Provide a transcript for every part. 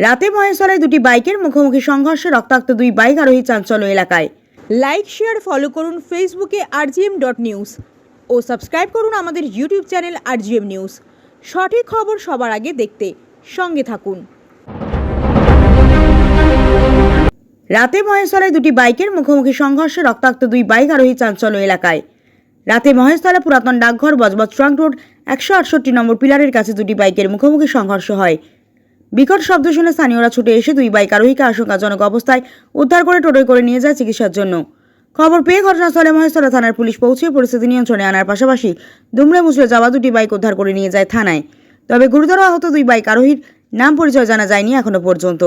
রাতে মহেশতলায় দুটি বাইকের মুখোমুখি সংঘর্ষে রক্তাক্ত দুই বাইক আরোহী চাঞ্চল্য এলাকায়। লাইক শেয়ার ফলো করুন ফেসবুকে rgm.news ও সাবস্ক্রাইব করুন আমাদের ইউটিউব চ্যানেল rgm নিউজ। সঠিক খবর সবার আগে দেখতে সঙ্গে থাকুন। রাতে মহেশতলায় দুটি বাইকের মুখোমুখি সংঘর্ষে রক্তাক্ত দুই বাইক আরোহী চাঞ্চল্য এলাকায়। রাতে মহেশতলা পুরাতন ডাকঘর বজবজ ট্রাঙ্ক রোড 168 নম্বর পিলারের কাছে দুটি বাইকের মুখোমুখি সংঘর্ষ হয়। বিকট শব্দ শুনে স্থানীয়রা ছুটে এসে দুই বাইক আরোহীকে আশঙ্কাজনক অবস্থায় উদ্ধার করে টোটোয় করে নিয়ে যায় চিকিৎসার জন্য। খবর পেয়ে ঘটনাস্থলে মহেশতলা থানার পুলিশ পৌঁছে পরিস্থিতি নিয়ন্ত্রণে আনার পাশাপাশি দুমড়ে মুচড়ে যাওয়া দুটি বাইক উদ্ধার করে নিয়ে যায় থানায়। তবে গুরুতর আহত দুই বাইক আরোহীর নাম পরিচয় জানা যায়নি এখনো পর্যন্ত।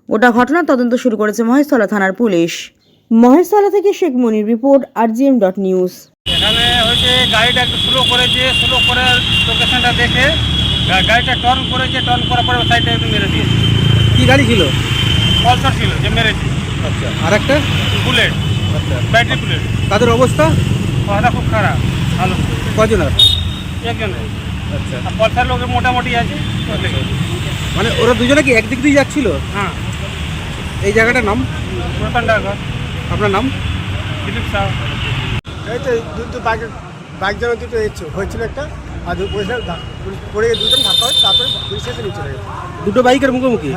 গোটা ঘটনার তদন্ত শুরু করেছে মহেশতলা থানার পুলিশ। মহেশতলা থেকে শেখ মনির রিপোর্ট rgm.news। এখানে হচ্ছে গাড়িটা একটু স্লো করেছে, স্লো করে লোকেশনটা দেখে গাড়িটা টার্ন করেছে, টার্ন করার পরে সাইডে একটু মেরে দিয়েছে। কি গাড়ি ছিল? পালসার ছিল যে মেরেছে। আচ্ছা, আর একটা বুলেট, আচ্ছা, ব্যাটারি বুলেট। তাদের অবস্থা কথা খুব খারাপ। ভালো কজনের? একজনের। আচ্ছা, আর পালসার লোকে মোটামুটি আছে। মানে ওরা দুজনে কি একদিক দিয়ে যাচ্ছিল? হ্যাঁ। এই জায়গাটার নাম? পুরাতন ডাকঘর। আপনার নাম? দিলীপ সাহ। এই তো দুটো বাইক যেন দুটো হয়েছিল একটা, আর পড়ে দুজন ধাক্কা হয়, তারপরে পুলিশ এসে নিয়ে চলে গেছে। দুটো বাইকের মুখোমুখি?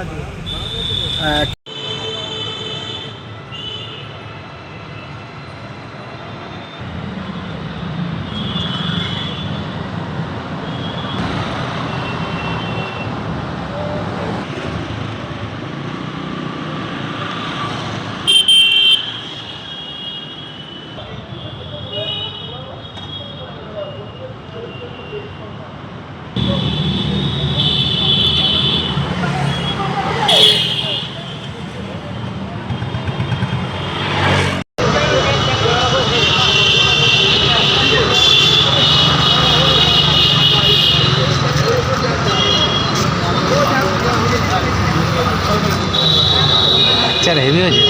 আচ্ছা, হেভি হয়েছে।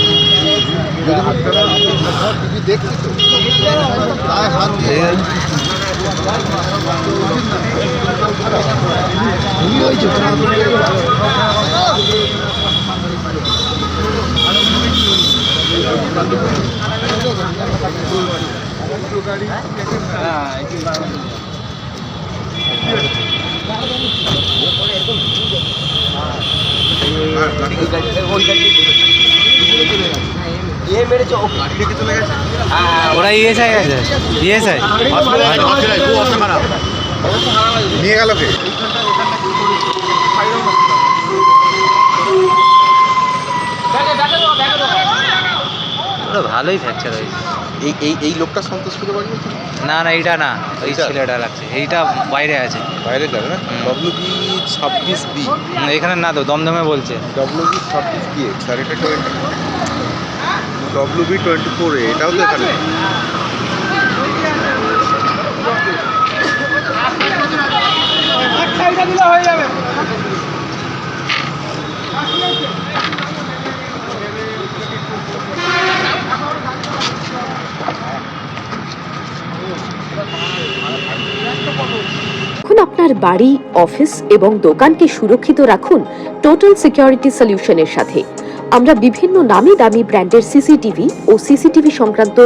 ওরা ইএসআই গেছে, ইএসআই নিয়ে গেল কে? ওরা ভালোই ফ্র্যাকচার হয়েছে। এই লোকটা সন্তোষ করে বাড়ি? না না, এইটা না, ওই ছেলেটা লাগছে, এইটা বাইরে আছে। বাইরে যাবে না? WB 26B এখানে না তো, দমদমে বলছে। WB 26B স্যার, এটা 20 WB 24A, এটাও তো এখানে। এখন আপনার বাড়ি, অফিস এবং দোকানকে সুরক্ষিত রাখুন টোটাল সিকিউরিটি সলিউশনের সাথে। আমরা বিভিন্ন নামি দামি ব্র্যান্ডের সিসিটিভি ও সিসিটিভি সংক্রান্ত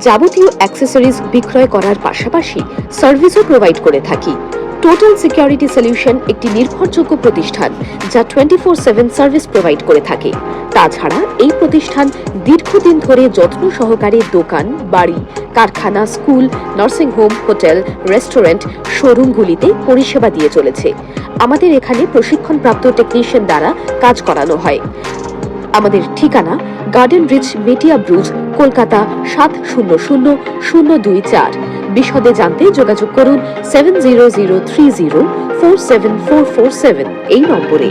যাবতীয় অ্যাক্সেসরিজ বিক্রয় করার পাশাপাশি সার্ভিসও প্রোভাইড করে থাকি। টোটাল সিকিউরিটি সলিউশন একটি নির্ভরযোগ্য প্রতিষ্ঠান যা 24/7 সার্ভিস প্রোভাইড করে থাকে। তাছাড়া এই প্রতিষ্ঠান দীর্ঘদিন ধরে যত্ন সহকারে দোকান, বাড়ি, কারখানা, school, nursing home, hotel, restaurant, শোরুমগুলিতে পরিষেবা দিয়ে চলেছে। আমাদের এখানে প্রশিক্ষণপ্রাপ্ত টেকনিশিয়ান দ্বারা কাজ করানো হয়। আমাদের ঠিকানা গার্ডেন রিচ, মেটিয়া ব্রুজ, কলকাতা 700024। বিশদে জানতে যোগাযোগ করুন 7003047447 এই নম্বরে।